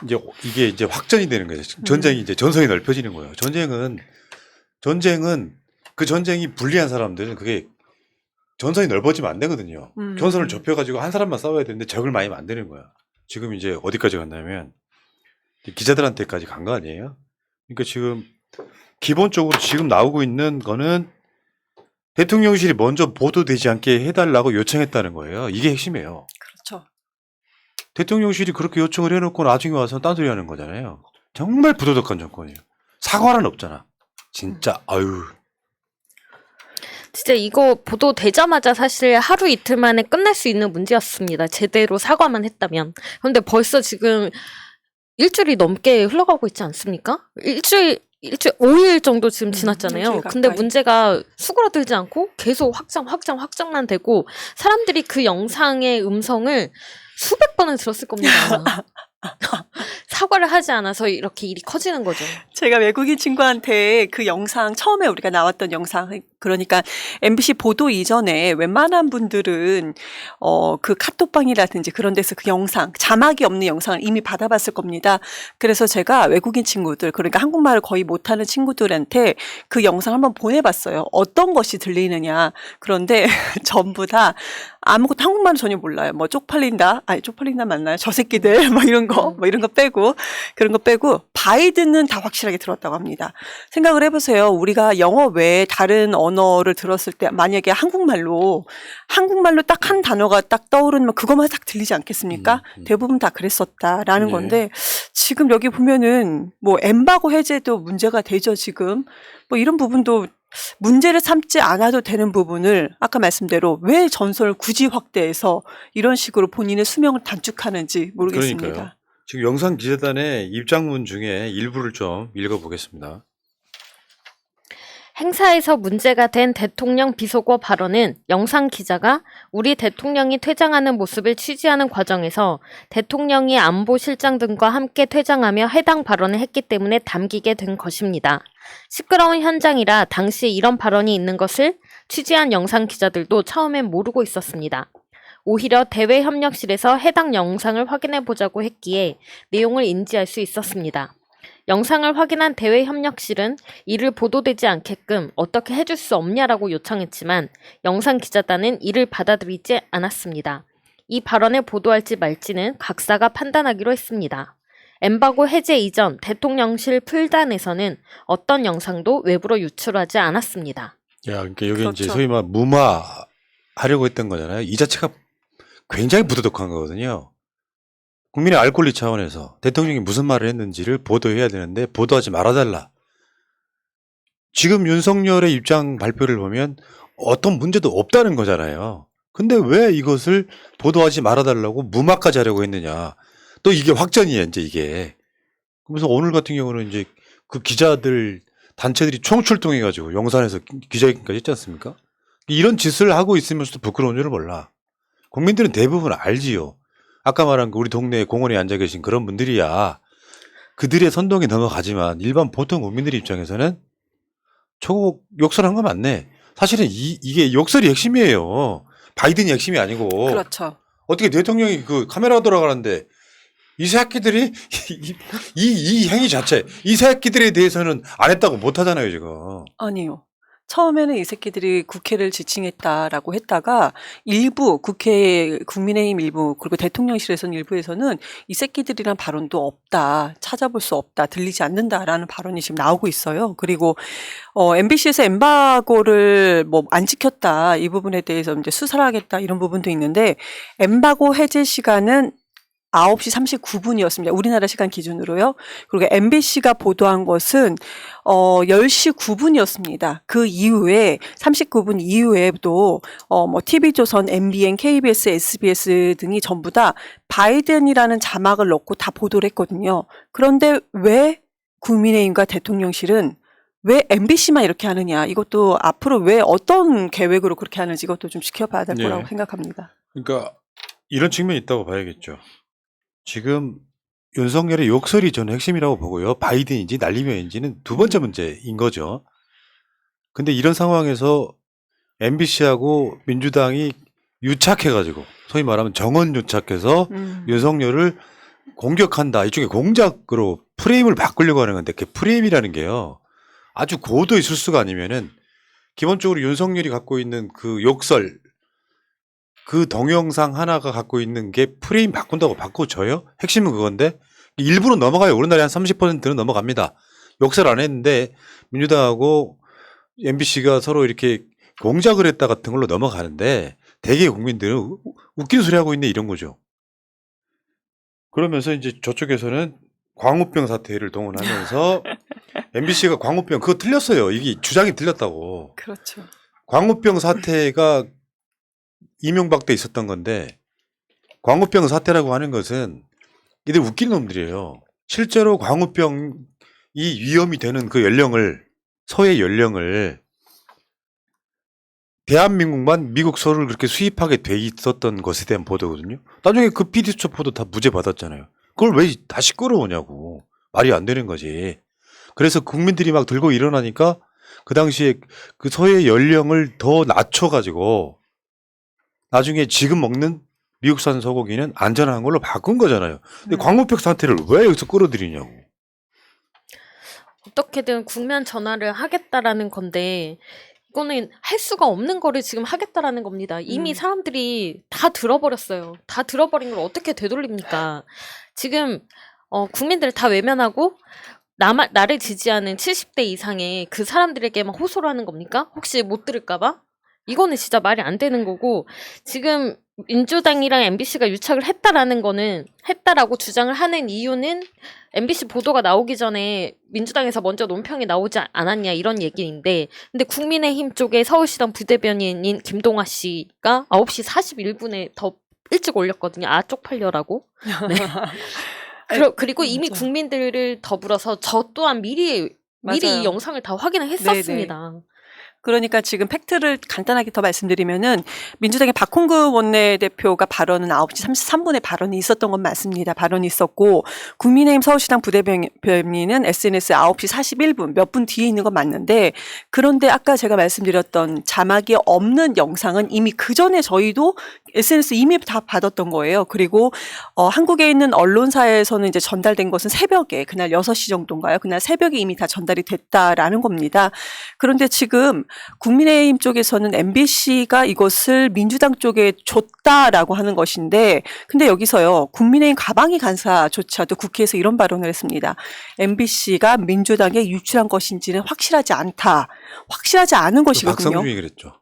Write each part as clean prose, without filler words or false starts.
이제 이게 이제 확전이 되는 거예요. 전쟁이 이제 전선이 넓혀지는 거예요. 전쟁은 그 전쟁이 불리한 사람들은 그게 전선이 넓어지면 안 되거든요. 전선을 좁혀가지고 한 사람만 싸워야 되는데 적을 많이 만드는 거야. 지금 이제 어디까지 갔냐면 기자들한테까지 간 거 아니에요? 그러니까 지금 기본적으로 지금 나오고 있는 거는 대통령실이 먼저 보도되지 않게 해달라고 요청했다는 거예요. 이게 핵심이에요. 그렇죠. 대통령실이 그렇게 요청을 해놓고 나중에 와서 딴소리 하는 거잖아요. 정말 부도덕한 정권이에요. 사과는 없잖아. 진짜 아유. 진짜 이거 보도되자마자 사실 하루 이틀 만에 끝날 수 있는 문제였습니다. 제대로 사과만 했다면. 그런데 벌써 지금 일주일이 넘게 흘러가고 있지 않습니까? 일주일 5일 정도 지금 지났잖아요. 일주일 근데 가까이. 문제가 수그러들지 않고 계속 확장만 되고 사람들이 그 영상의 음성을 수백 번을 들었을 겁니다. 사과를 하지 않아서 이렇게 일이 커지는 거죠. 제가 외국인 친구한테 그 영상, 처음에 우리가 나왔던 영상, 그러니까 MBC 보도 이전에 웬만한 분들은 그 카톡방이라든지 그런 데서 그 영상, 자막이 없는 영상을 이미 받아봤을 겁니다. 그래서 제가 외국인 친구들, 그러니까 한국말을 거의 못하는 친구들한테 그 영상 한번 보내봤어요. 어떤 것이 들리느냐. 그런데 전부 다 아무것도 한국말은 전혀 몰라요. 뭐 쪽팔린다 맞나요? 저 새끼들 뭐 이런 거 빼고 그런 거 빼고 바이든은 다 확실하게 들었다고 합니다. 생각을 해보세요. 우리가 영어 외에 다른 언어를 들었을 때 만약에 한국말로 딱 한 단어가 딱 떠오르면 그것만 딱 들리지 않겠습니까? 대부분 다 그랬었다라는 네. 건데 지금 여기 보면은 뭐 엠바고 해제도 문제가 되죠. 지금 뭐 이런 부분도 문제를 삼지 않아도 되는 부분을 아까 말씀대로 왜 전선을 굳이 확대해서 이런 식으로 본인의 수명을 단축하는지 모르겠습니다. 그러니까요. 지금 영상 기자단의 입장문 중에 일부를 좀 읽어보겠습니다. 행사에서 문제가 된 대통령 비속어 발언은 영상 기자가 우리 대통령이 퇴장하는 모습을 취재하는 과정에서 대통령이 안보실장 등과 함께 퇴장하며 해당 발언을 했기 때문에 담기게 된 것입니다. 시끄러운 현장이라 당시에 이런 발언이 있는 것을 취재한 영상 기자들도 처음엔 모르고 있었습니다. 오히려 대외협력실에서 해당 영상을 확인해보자고 했기에 내용을 인지할 수 있었습니다. 영상을 확인한 대외협력실은 이를 보도되지 않게끔 어떻게 해줄 수 없냐라고 요청했지만 영상 기자단은 이를 받아들이지 않았습니다. 이 발언을 보도할지 말지는 각사가 판단하기로 했습니다. 엠바고 해제 이전 대통령실 풀단에서는 어떤 영상도 외부로 유출하지 않았습니다. 야, 그러니까 여기 이제 그렇죠. 소위 말 무마하려고 했던 거잖아요. 이 자체가 굉장히 부도덕한 거거든요. 국민의 알 권리 차원에서 대통령이 무슨 말을 했는지를 보도해야 되는데 보도하지 말아달라. 지금 윤석열의 입장 발표를 보면 어떤 문제도 없다는 거잖아요. 근데 왜 이것을 보도하지 말아달라고 무마까지 하려고 했느냐. 또 이게 확전이에요, 이제 이게. 그래서 오늘 같은 경우는 이제 그 기자들 단체들이 총출동해가지고 용산에서 기자회견까지 했지 않습니까? 이런 짓을 하고 있으면서도 부끄러운 줄을 몰라. 국민들은 대부분 알지요. 아까 말한 그 우리 동네 공원에 앉아 계신 그런 분들이야 그들의 선동에 넘어가지만 일반 보통 국민들 입장에서는 저거 욕설한 거 맞네. 사실은 이게 욕설이 핵심이에요. 바이든이 핵심이 아니고. 그렇죠. 어떻게 대통령이 그 카메라가 돌아가는데 이 새끼들이 이 행위 자체 이 새끼들에 대해서는 안 했다고 못 하잖아요 지금. 아니요. 처음에는 이 새끼들이 국회를 지칭했다라고 했다가 일부 국회 국민의힘 일부 그리고 대통령실에서는 일부에서는 이 새끼들이란 발언도 없다. 찾아볼 수 없다. 들리지 않는다라는 발언이 지금 나오고 있어요. 그리고 MBC에서 엠바고를 뭐 안 지켰다. 이 부분에 대해서 이제 수사를 하겠다. 이런 부분도 있는데 엠바고 해제 시간은 9시 39분이었습니다. 우리나라 시간 기준으로요. 그리고 MBC가 보도한 것은 10시 9분이었습니다. 그 이후에 39분 이후에도 뭐 TV조선, MBN, KBS, SBS 등이 전부 다 바이든이라는 자막을 넣고 다 보도를 했거든요. 그런데 왜 국민의힘과 대통령실은 왜 MBC만 이렇게 하느냐. 이것도 앞으로 왜 어떤 계획으로 그렇게 하는지 이것도 좀 지켜봐야 될 거라고 생각합니다. 그러니까 이런 측면이 있다고 봐야겠죠. 지금 윤석열의 욕설이 저는 핵심이라고 보고요. 바이든인지 날리면인지는 두 번째 문제인 거죠. 근데 이런 상황에서 MBC하고 민주당이 유착해가지고 소위 말하면 정원 유착해서 윤석열을 공격한다. 이쪽에 공작으로 프레임을 바꾸려고 하는 건데 그 프레임이라는 게요. 아주 고도의 실수가 아니면은 기본적으로 윤석열이 갖고 있는 그 욕설 그 동영상 하나가 갖고 있는 게 프레임 바꾼다고 바꿔줘요? 핵심은 그건데 일부러 넘어가요. 우리나라에 한 30%는 넘어갑니다. 욕설 안 했는데 민주당하고 MBC가 서로 이렇게 공작을 했다 같은 걸로 넘어가는데 대개 국민들은 웃긴 소리 하고 있네 이런 거죠. 그러면서 이제 저쪽에서는 광우병 사태를 동원하면서 MBC가 광우병 그거 틀렸어요. 이게 주장이 틀렸다고. 그렇죠. 광우병 사태가 이명박 때 있었던 건데 광우병 사태라고 하는 것은 이들 웃기는 놈들이에요. 실제로 광우병이 위험이 되는 그 연령을 서해 연령을 대한민국만 미국 서를 그렇게 수입하게 돼 있었던 것에 대한 보도거든요. 나중에 그 PD수첩 보도 다 무죄 받았잖아요. 그걸 왜 다시 끌어오냐고. 말이 안 되는 거지. 그래서 국민들이 막 들고 일어나니까 그 당시에 그 서해 연령을 더 낮춰가지고 나중에 지금 먹는 미국산 소고기는 안전한 걸로 바꾼 거잖아요. 근데 광우병 사태를 왜 여기서 끌어들이냐고. 어떻게든 국면 전환을 하겠다라는 건데 이거는 할 수가 없는 거를 지금 하겠다라는 겁니다. 이미 사람들이 다 들어버렸어요. 다 들어버린 걸 어떻게 되돌립니까? 지금 국민들을 다 외면하고 나를 지지하는 70대 이상의 그 사람들에게만 호소를 하는 겁니까? 혹시 못 들을까 봐? 이거는 진짜 말이 안 되는 거고 지금 민주당이랑 MBC가 유착을 했다라고 주장을 하는 이유는 MBC 보도가 나오기 전에 민주당에서 먼저 논평이 나오지 않았냐 이런 얘기인데 근데 국민의힘 쪽에 서울시당 부대변인인 김동아 씨가 9시 41분에 더 일찍 올렸거든요. 쪽팔려라고. 네. 그리고 이미 국민들을 더불어서 저 또한 미리 맞아요. 이 영상을 다 확인을 했었습니다. 그러니까 지금 팩트를 간단하게 더 말씀드리면은 민주당의 박홍구 원내대표가 발언은 9시 33분에 발언이 있었던 건 맞습니다. 발언이 있었고 국민의힘 서울시당 부대변인은 SNS 9시 41분 몇 분 뒤에 있는 건 맞는데 그런데 아까 제가 말씀드렸던 자막이 없는 영상은 이미 그 전에 저희도 SNS 이미 다 받았던 거예요. 그리고 한국에 있는 언론사에서는 이제 전달된 것은 새벽에 그날 6시 정도인가요? 그날 새벽에 이미 다 전달이 됐다라는 겁니다. 그런데 지금 국민의힘 쪽에서는 MBC가 이것을 민주당 쪽에 줬다라고 하는 것인데 근데 여기서요. 국민의힘 가방이 간사조차도 국회에서 이런 발언을 했습니다. MBC가 민주당에 유출한 것인지는 확실하지 않다. 확실하지 않은 것이거든요. 박성준이 그랬죠.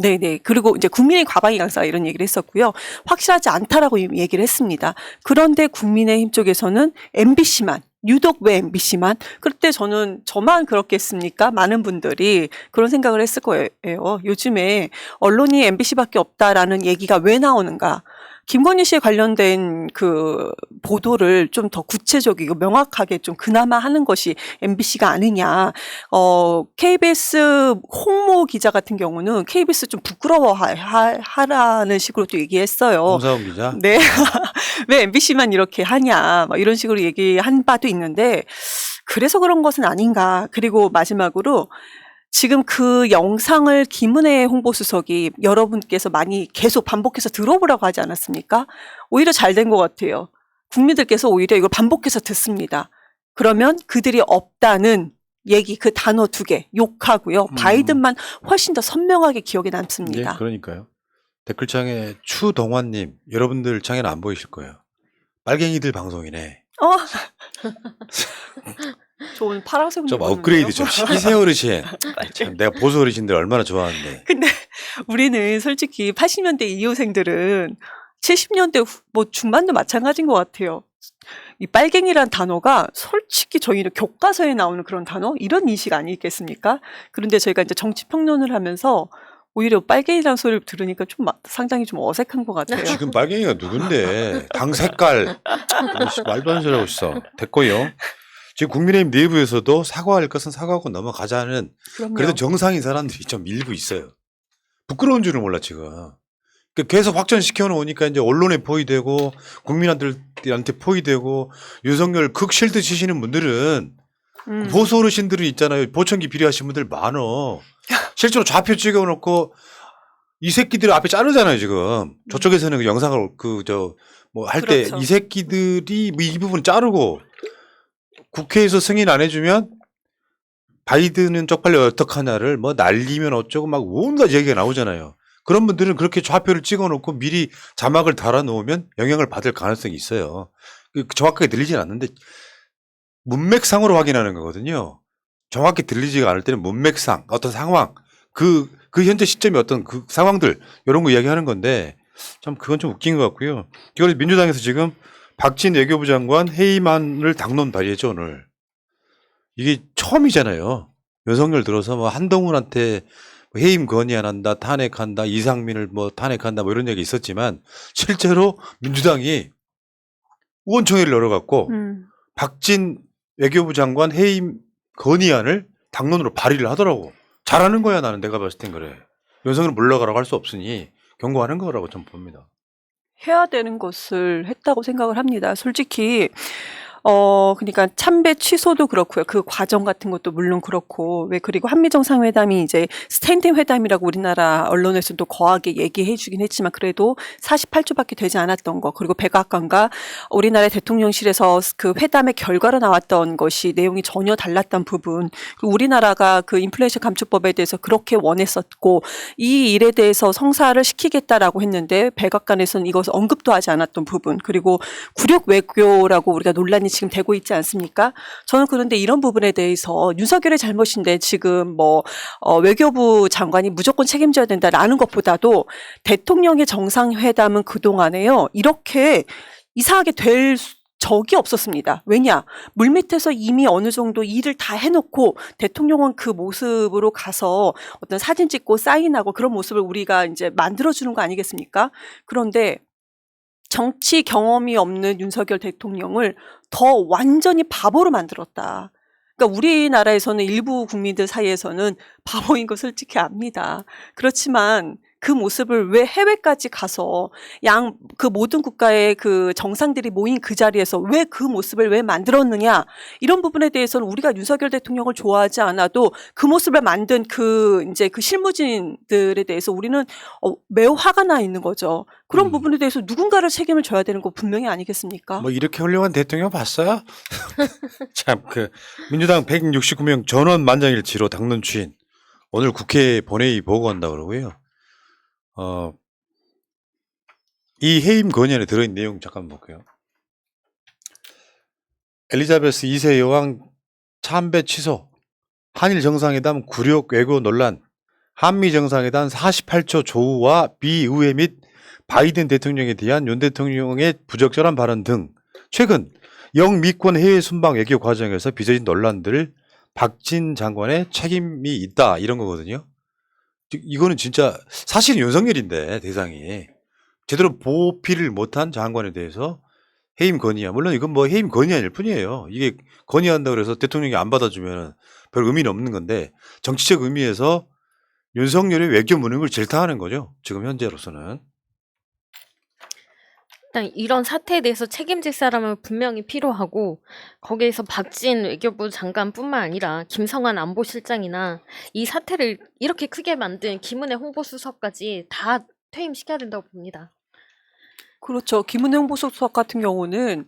네네. 그리고 이제 국민의힘 가방이 강사가 이런 얘기를 했었고요. 확실하지 않다라고 얘기를 했습니다. 그런데 국민의힘 쪽에서는 MBC만 유독 왜 MBC만? 그때 저만 그렇겠습니까? 많은 분들이 그런 생각을 했을 거예요. 요즘에 언론이 MBC밖에 없다라는 얘기가 왜 나오는가? 김건희 씨에 관련된 그 보도를 좀 더 구체적이고 명확하게 좀 그나마 하는 것이 MBC가 아니냐. KBS 홍모 기자 같은 경우는 KBS 좀 부끄러워하라는 식으로 또 얘기했어요. 홍사원 기자? 네. 왜 MBC만 이렇게 하냐. 막 이런 식으로 얘기한 바도 있는데 그래서 그런 것은 아닌가. 그리고 마지막으로 지금 그 영상을 김은혜 홍보수석이 여러분께서 많이 계속 반복해서 들어보라고 하지 않았습니까? 오히려 잘 된 것 같아요. 국민들께서 오히려 이걸 반복해서 듣습니다. 그러면 그들이 없다는 얘기 그 단어 2개 욕하고요. 바이든만 훨씬 더 선명하게 기억에 남습니다. 네, 그러니까요. 댓글창에 추동환님 여러분들 창에는 안 보이실 거예요. 빨갱이들 방송이네. 저 오늘 파란색 좀 업그레이드 좀 시키세요 어르신. 참 내가 보수 어르신들 얼마나 좋아하는데. 근데 우리는 솔직히 80년대 이후생들은 70년대 뭐 중반도 마찬가지인 것 같아요. 이 빨갱이란 단어가 솔직히 저희는 교과서에 나오는 그런 단어 이런 인식 아니겠습니까? 그런데 저희가 이제 정치 평론을 하면서 오히려 빨갱이라는 소리를 들으니까 좀 상당히 좀 어색한 것 같아요. 지금 빨갱이가 누군데? 당 색깔. 말도 안 되는 소리 하고 있어. 됐고요. 지금 국민의힘 내부에서도 사과할 것은 사과하고 넘어가자는 그럼요. 그래도 정상인 사람들이 좀 일부 있어요. 부끄러운 줄을 몰라 지금. 계속 확전시켜 놓으니까 이제 언론에 포위되고 국민한테 포위되고 윤석열 극실드 치시는 분들은 보수 어르신들은 있잖아요. 보청기 비리하신 분들 많어. 실제로 좌표 찍어놓고 이 새끼들 앞에 자르잖아요, 지금. 저쪽에서는 그 영상을 뭐 할 때 그렇죠. 이 새끼들이 뭐 일부분 자르고 국회에서 승인 안 해주면 바이든은 쪽팔려 어떡하냐를 뭐 날리면 어쩌고 막 온갖 얘기가 나오잖아요. 그런 분들은 그렇게 좌표를 찍어 놓고 미리 자막을 달아 놓으면 영향을 받을 가능성이 있어요. 정확하게 들리진 않는데 문맥상으로 확인하는 거거든요. 정확히 들리지가 않을 때는 문맥상, 어떤 상황, 그 현재 시점이 어떤 그 상황들, 이런 거 이야기하는 건데, 참, 그건 좀 웃긴 것 같고요. 이걸 민주당에서 지금 박진 외교부 장관 해임안을 당론 발의했죠, 오늘. 이게 처음이잖아요. 윤석열 들어서 뭐 한동훈한테 해임 건의 안 한다, 탄핵한다, 이상민을 뭐 탄핵한다, 뭐 이런 얘기 있었지만, 실제로 민주당이 의원총회를 열어갖고, 박진 외교부 장관 해임 건의안을 당론으로 발의를 하더라고. 잘하는 거야, 나는. 내가 봤을 땐 그래. 윤석열 물러가라고 할 수 없으니 경고하는 거라고 좀 봅니다. 해야 되는 것을 했다고 생각을 합니다. 솔직히 그러니까 참배 취소도 그렇고요. 그 과정 같은 것도 물론 그렇고 그리고 한미 정상회담이 이제 스탠딩 회담이라고 우리나라 언론에서도 거하게 얘기해 주긴 했지만 그래도 48초밖에 되지 않았던 거. 그리고 백악관과 우리나라 대통령실에서 그 회담의 결과로 나왔던 것이 내용이 전혀 달랐던 부분. 우리나라가 그 인플레이션 감축법에 대해서 그렇게 원했었고 이 일에 대해서 성사를 시키겠다라고 했는데 백악관에서는 이것을 언급도 하지 않았던 부분. 그리고 굴욕 외교라고 우리가 논란이 지금 되고 있지 않습니까? 저는 그런데 이런 부분에 대해서 윤석열의 잘못인데 지금 외교부 장관이 무조건 책임져야 된다라는 것보다도 대통령의 정상회담은 그동안에요. 이렇게 이상하게 될 적이 없었습니다. 왜냐? 물밑에서 이미 어느 정도 일을 다 해놓고 대통령은 그 모습으로 가서 어떤 사진 찍고 사인하고 그런 모습을 우리가 이제 만들어주는 거 아니겠습니까? 그런데 정치 경험이 없는 윤석열 대통령을 더 완전히 바보로 만들었다. 그러니까 우리나라에서는 일부 국민들 사이에서는 바보인 거 솔직히 압니다. 그렇지만 그 모습을 왜 해외까지 가서 그 모든 국가의 그 정상들이 모인 그 자리에서 왜 그 모습을 왜 만들었느냐 이런 부분에 대해서는 우리가 윤석열 대통령을 좋아하지 않아도 그 모습을 만든 이제 그 실무진들에 대해서 우리는 매우 화가 나 있는 거죠. 그런 부분에 대해서 누군가를 책임을 져야 되는 거 분명히 아니겠습니까? 뭐 이렇게 훌륭한 대통령 봤어요? 참, 민주당 169명 전원 만장일치로 당론 추인. 오늘 국회 본회의 보고한다 그러고요. 이 해임 건의안에 들어있는 내용 잠깐 볼게요. 엘리자베스 2세 여왕 참배 취소, 한일 정상회담 굴욕 외교 논란, 한미 정상회담 48초 조우와 비의회 및 바이든 대통령에 대한 윤 대통령의 부적절한 발언 등 최근 영미권 해외 순방 외교 과정에서 빚어진 논란들 박진 장관의 책임이 있다 이런 거거든요. 이거는 진짜 사실 윤석열인데 대상이 제대로 보필을 못한 장관에 대해서 해임 건의안, 물론 이건 뭐 해임 건의안일 뿐이에요. 이게 건의한다고 해서 대통령이 안 받아주면 별 의미는 없는 건데 정치적 의미에서 윤석열의 외교 무능을 질타하는 거죠. 지금 현재로서는. 일단 이런 사태에 대해서 책임질 사람은 분명히 필요하고 거기에서 박진 외교부 장관뿐만 아니라 김성환 안보실장이나 이 사태를 이렇게 크게 만든 김은혜 홍보수석까지 다 퇴임시켜야 된다고 봅니다. 그렇죠. 김은혜 홍보수석 같은 경우는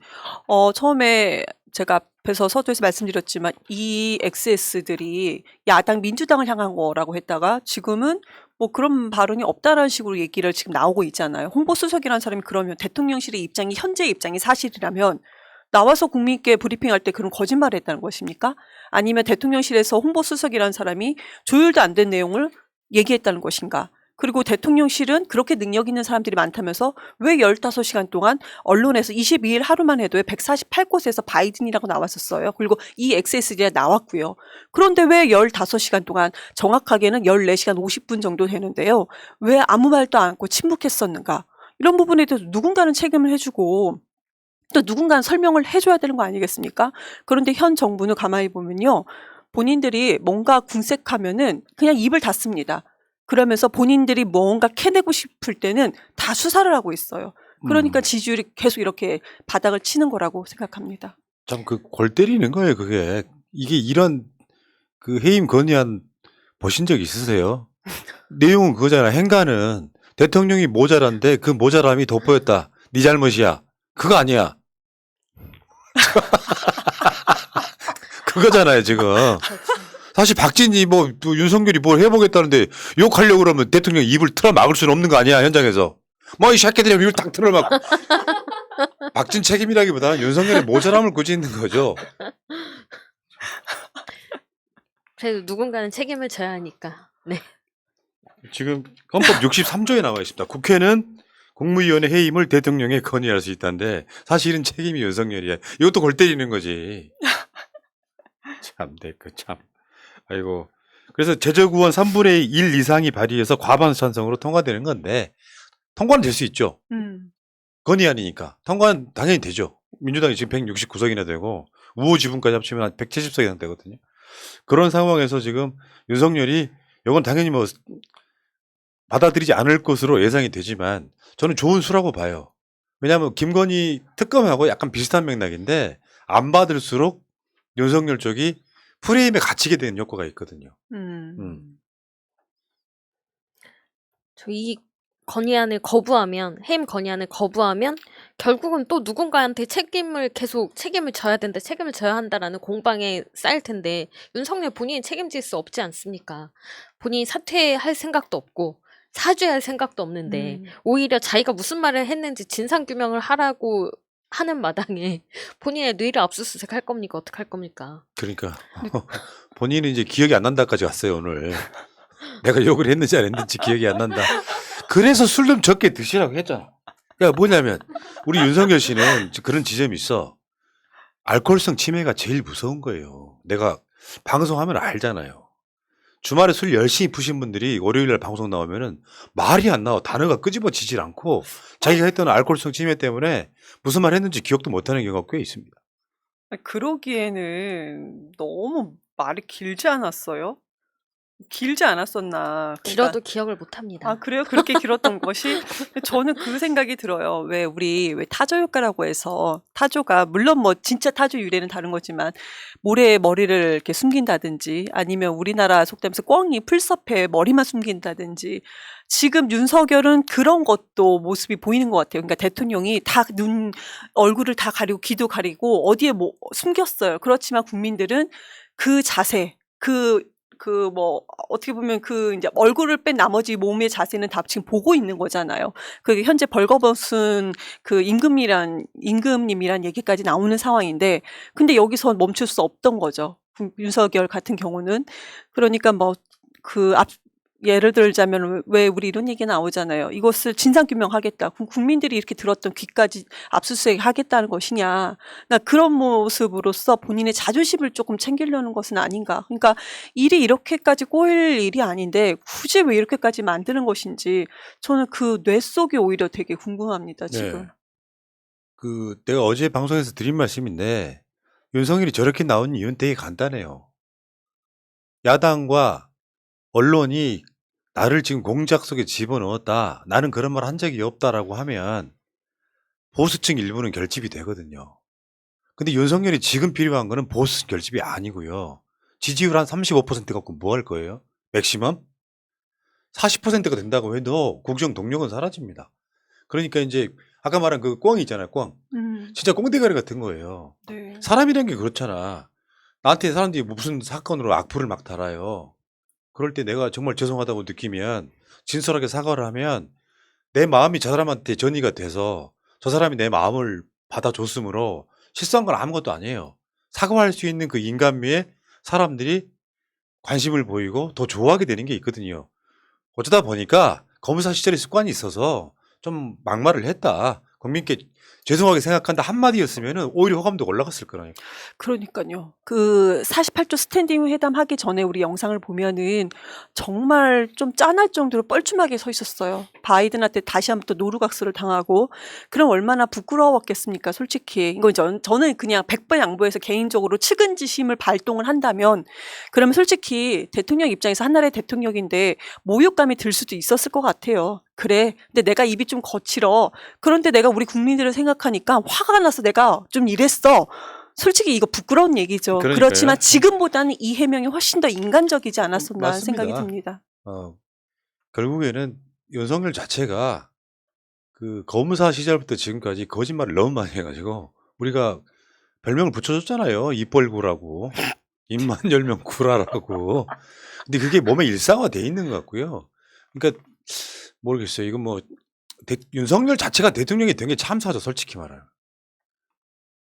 처음에 제가 앞에서 서두에서 말씀드렸지만 이 XS들이 야당 민주당을 향한 거라고 했다가 지금은 뭐 그런 발언이 없다라는 식으로 얘기를 지금 나오고 있잖아요. 홍보수석이라는 사람이 그러면 대통령실의 입장이 현재 입장이 사실이라면 나와서 국민께 브리핑할 때 그런 거짓말을 했다는 것입니까? 아니면 대통령실에서 홍보수석이라는 사람이 조율도 안 된 내용을 얘기했다는 것인가? 그리고 대통령실은 그렇게 능력 있는 사람들이 많다면서 왜 15시간 동안 언론에서 22일 하루만 해도 148곳에서 바이든이라고 나왔었어요. 그리고 이 XS가 나왔고요. 그런데 왜 15시간 동안 정확하게는 14시간 50분 정도 되는데요. 왜 아무 말도 않고 침묵했었는가? 이런 부분에 대해서 누군가는 책임을 해주고 또 누군가는 설명을 해줘야 되는 거 아니겠습니까? 그런데 현 정부는 가만히 보면요. 본인들이 뭔가 궁색하면은 그냥 입을 닫습니다. 그러면서 본인들이 뭔가 캐내고 싶을 때는 다 수사를 하고 있어요. 그러니까 지지율이 계속 이렇게 바닥을 치는 거라고 생각합니다. 참 골 때리는 거예요, 그게. 이게 이런 해임 건의안 보신 적 있으세요? 내용은 그거잖아. 행간은 대통령이 모자란데 그 모자람이 돋보였다. 네 잘못이야. 그거 아니야. 그거잖아요, 지금. 사실 박진이 뭐 또 윤석열이 뭘 해보겠다는데 욕하려고 그러면 대통령 입을 틀어 막을 수는 없는 거 아니야, 현장에서. 뭐 이 새끼들이 입을 딱 틀어 막. 박진 책임이라기보다는 윤석열의 모자람을 꾸짖는 거죠. 그래도 누군가는 책임을 져야 하니까. 네. 지금 헌법 63조에 나와 있습니다. 국회는 국무위원회 해임을 대통령에 건의할 수 있다는데 사실은 책임이 윤석열이야. 이것도 골 때리는 거지. 참, 그 참. 아이고. 그래서 제적의원 3분의 1 이상이 발의해서 과반 찬성으로 통과되는 건데 통과는 될 수 있죠. 건의안이니까. 통과는 당연히 되죠. 민주당이 지금 169석이나 되고 우호 지분까지 합치면 한 170석 이상 되거든요. 그런 상황에서 지금 윤석열이 이건 당연히 뭐 받아들이지 않을 것으로 예상이 되지만 저는 좋은 수라고 봐요. 왜냐하면 김건희 특검하고 약간 비슷한 맥락인데 안 받을수록 윤석열 쪽이 프레임에 갇히게 되는 효과가 있거든요. 저 이 건의안을 거부하면, 해임 건의안을 거부하면 결국은 또 누군가한테 책임을 져야 된다, 책임을 져야 한다라는 공방에 쌓일 텐데 윤석열 본인이 책임질 수 없지 않습니까? 본인이 사퇴할 생각도 없고 사죄할 생각도 없는데 오히려 자기가 무슨 말을 했는지 진상규명을 하라고 하는 마당에 본인의 뇌를 압수수색 할 겁니까? 어떡할 겁니까? 그러니까 본인은 이제 기억이 안 난다까지 갔어요, 오늘. 내가 욕을 했는지 안 했는지 기억이 안 난다. 그래서 술 좀 적게 드시라고 했잖아. 야, 뭐냐면 우리 윤석열 씨는 그런 지점이 있어. 알코올성 치매가 제일 무서운 거예요. 내가 방송하면 알잖아요. 주말에 술 열심히 푸신 분들이 월요일날 방송 나오면은 말이 안 나와. 단어가 끄집어지질 않고 자기가 했던 알코올성 치매 때문에 무슨 말 했는지 기억도 못하는 경우가 꽤 있습니다. 그러기에는 너무 말이 길지 않았어요? 길지 않았었나. 길어도 기억을 못합니다. 아, 그래요? 그렇게 길었던 것이? 저는 그 생각이 들어요. 왜 타조 효과라고 해서 타조가 물론 뭐 진짜 타조 유래는 다른 거지만 모래에 머리를 이렇게 숨긴다든지 아니면 우리나라 속담에서 꿩이 풀섭에 머리만 숨긴다든지 지금 윤석열은 그런 것도 모습이 보이는 것 같아요. 그러니까 대통령이 다 얼굴을 다 가리고 귀도 가리고 어디에 뭐 숨겼어요. 그렇지만 국민들은 그 자세, 어떻게 보면 이제 얼굴을 뺀 나머지 몸의 자세는 다 지금 보고 있는 거잖아요. 그게 현재 벌거벗은 임금님이란 얘기까지 나오는 상황인데, 근데 여기서 멈출 수 없던 거죠. 윤석열 같은 경우는. 그러니까 예를 들자면 왜 우리 이런 얘기 나오잖아요. 이것을 진상규명하겠다. 국민들이 이렇게 들었던 귀까지 압수수색 하겠다는 것이냐. 나 그런 모습으로서 본인의 자존심을 조금 챙기려는 것은 아닌가. 그러니까 일이 이렇게까지 꼬일 일이 아닌데 굳이 왜 이렇게까지 만드는 것인지 저는 그 뇌 속이 오히려 되게 궁금합니다. 지금. 네. 내가 어제 방송에서 드린 말씀인데 윤석열이 저렇게 나온 이유는 되게 간단해요. 야당과 언론이 나를 지금 공작 속에 집어넣었다. 나는 그런 말 한 적이 없다라고 하면 보수층 일부는 결집이 되거든요. 근데 윤석열이 지금 필요한 거는 보수 결집이 아니고요. 지지율 한 35% 갖고 뭐 할 거예요? 맥시멈? 40%가 된다고 해도 국정 동력은 사라집니다. 그러니까 이제 아까 말한 그 꿩이 있잖아요. 꿩. 진짜 꽁대가리 같은 거예요. 네. 사람이란 게 그렇잖아. 나한테 사람들이 무슨 사건으로 악플을 막 달아요. 그럴 때 내가 정말 죄송하다고 느끼면 진솔하게 사과를 하면 내 마음이 저 사람한테 전이가 돼서 저 사람이 내 마음을 받아줬으므로 실수한 건 아무것도 아니에요. 사과할 수 있는 그 인간미에 사람들이 관심을 보이고 더 좋아하게 되는 게 있거든요. 어쩌다 보니까 검사 시절의 습관이 있어서 좀 막말을 했다. 국민께 죄송하게 생각한다 한마디였으면 오히려 호감도 올라갔을 거라니까. 그러니까요. 48조 스탠딩 회담 하기 전에 우리 영상을 보면은 정말 좀 짠할 정도로 뻘쭘하게 서 있었어요. 바이든한테 다시 한번 또 노루각수를 당하고. 그럼 얼마나 부끄러웠겠습니까, 솔직히. 이거 저는 그냥 100번 양보해서 개인적으로 측은지심을 발동을 한다면, 그러면 솔직히 대통령 입장에서 한나라의 대통령인데 모욕감이 들 수도 있었을 것 같아요. 그래. 근데 내가 입이 좀 거칠어. 그런데 내가 우리 국민들을 생각하니까 화가 나서 내가 좀 이랬어. 솔직히 이거 부끄러운 얘기죠. 그러니까요. 그렇지만 지금보다는 이 해명이 훨씬 더 인간적이지 않았었나 맞습니다. 생각이 듭니다. 결국에는 윤석열 자체가 그 검사 시절부터 지금까지 거짓말을 너무 많이 해가지고 우리가 별명을 붙여줬잖아요. 입벌구라고. 입만 열면 구라라고. 근데 그게 몸에 일상화돼 있는 것 같고요. 그러니까 모르겠어요. 이건 뭐 윤석열 자체가 대통령이 된 게 참사죠. 솔직히 말하면.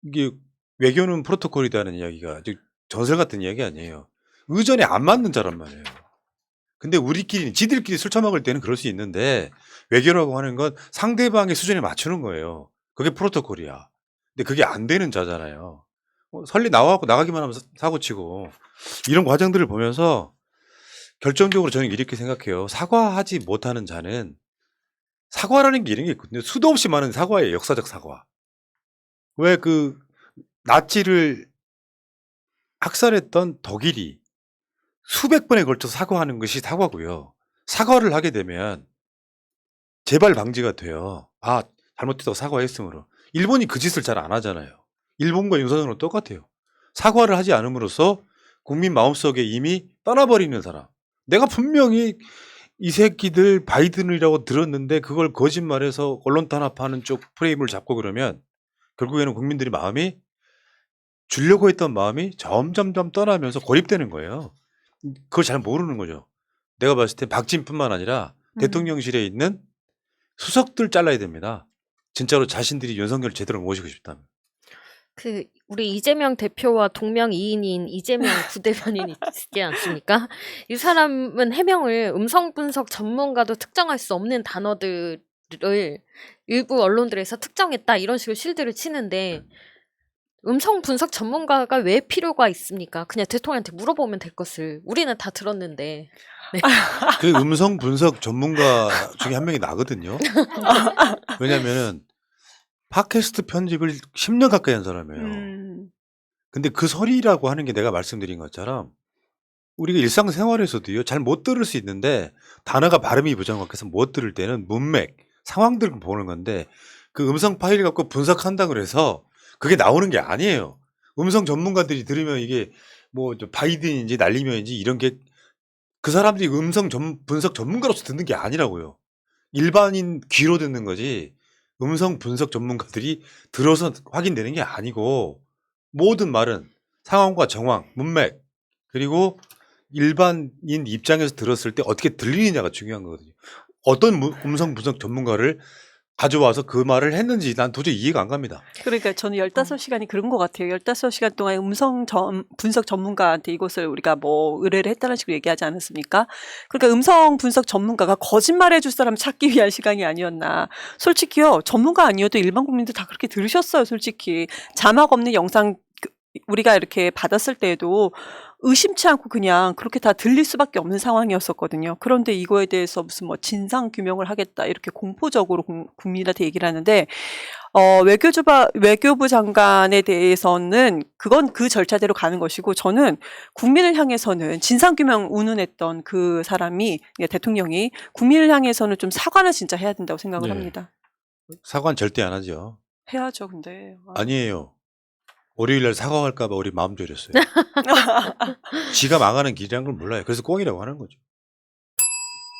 이게 외교는 프로토콜이라는 이야기가 전설 같은 이야기 아니에요. 의전에 안 맞는 자란 말이에요. 근데 우리끼리 지들끼리 술 처먹을 때는 그럴 수 있는데 외교라고 하는 건 상대방의 수준에 맞추는 거예요. 그게 프로토콜이야. 근데 그게 안 되는 자잖아요. 설리 나와갖고 나가기만 하면 사고 치고 이런 과정들을 보면서 결정적으로 저는 이렇게 생각해요. 사과하지 못하는 자는 사과라는 게 이런 게 있거든요. 수도 없이 많은 사과예요. 역사적 사과. 왜 그 나치를 학살했던 독일이 수백 번에 걸쳐서 사과하는 것이 사과고요. 사과를 하게 되면 재발 방지가 돼요. 아, 잘못했다고 사과했으므로. 일본이 그 짓을 잘 안 하잖아요. 일본과 윤석열은 똑같아요. 사과를 하지 않음으로써 국민 마음속에 이미 떠나버리는 사람. 내가 분명히 이 새끼들 바이든이라고 들었는데 그걸 거짓말해서 언론 탄압하는 쪽 프레임을 잡고 그러면 결국에는 국민들이 마음이 주려고 했던 마음이 점점점 떠나면서 고립되는 거예요. 그걸 잘 모르는 거죠. 내가 봤을 때 박진뿐만 아니라 대통령실에 있는 수석들 잘라야 됩니다. 진짜로 자신들이 윤석열을 제대로 모시고 싶다면. 그 우리 이재명 대표와 동명이인인 이재명 부대변인이 있지 않습니까? 이 사람은 해명을 음성 분석 전문가도 특정할 수 없는 단어들을 일부 언론들에서 특정했다 이런 식으로 실드를 치는데 음성 분석 전문가가 왜 필요가 있습니까? 그냥 대통령한테 물어보면 될 것을 우리는 다 들었는데. 네. 그 음성 분석 전문가 중에 한 명이 나거든요. 왜냐면은 팟캐스트 편집을 10년 가까이 한 사람이에요. 근데 그 소리라고 하는 게 내가 말씀드린 것처럼 우리가 일상생활에서도요, 잘 못 들을 수 있는데 단어가 발음이 부정확해서 못 들을 때는 문맥, 상황들을 보는 건데 그 음성 파일 갖고 분석한다고 해서 그게 나오는 게 아니에요. 음성 전문가들이 들으면 이게 뭐 바이든인지 날리면인지 이런 게 그 사람들이 음성 분석 전문가로서 듣는 게 아니라고요. 일반인 귀로 듣는 거지 음성 분석 전문가들이 들어서 확인되는 게 아니고 모든 말은 상황과 정황, 문맥 그리고 일반인 입장에서 들었을 때 어떻게 들리느냐가 중요한 거거든요. 어떤 음성 분석 전문가를 가져와서 그 말을 했는지 난 도저히 이해가 안 갑니다. 그러니까 저는 15시간이 그런 것 같아요. 15시간 동안 분석 전문가한테 이것을 우리가 뭐 의뢰를 했다는 식으로 얘기하지 않았습니까? 그러니까 음성 분석 전문가가 거짓말해 줄 사람 찾기 위한 시간이 아니었나. 솔직히요. 전문가 아니어도 일반 국민들 다 그렇게 들으셨어요. 솔직히. 자막 없는 영상 우리가 이렇게 받았을 때에도 의심치 않고 그냥 그렇게 다 들릴 수밖에 없는 상황이었었거든요. 그런데 이거에 대해서 무슨 뭐 진상 규명을 하겠다 이렇게 공포적으로 국민한테 얘기를 하는데 외교부 장관에 대해서는 그건 그 절차대로 가는 것이고 저는 국민을 향해서는 진상 규명 운운했던 그 사람이 대통령이 국민을 향해서는 좀 사과는 진짜 해야 된다고 생각을 네. 합니다. 사과는 절대 안 하죠. 해야죠, 근데. 아니에요. 월요일날 사과할까봐 우리 마음 졸였어요. 지가 망하는 길이란 걸 몰라요. 그래서 꽁이라고 하는 거죠.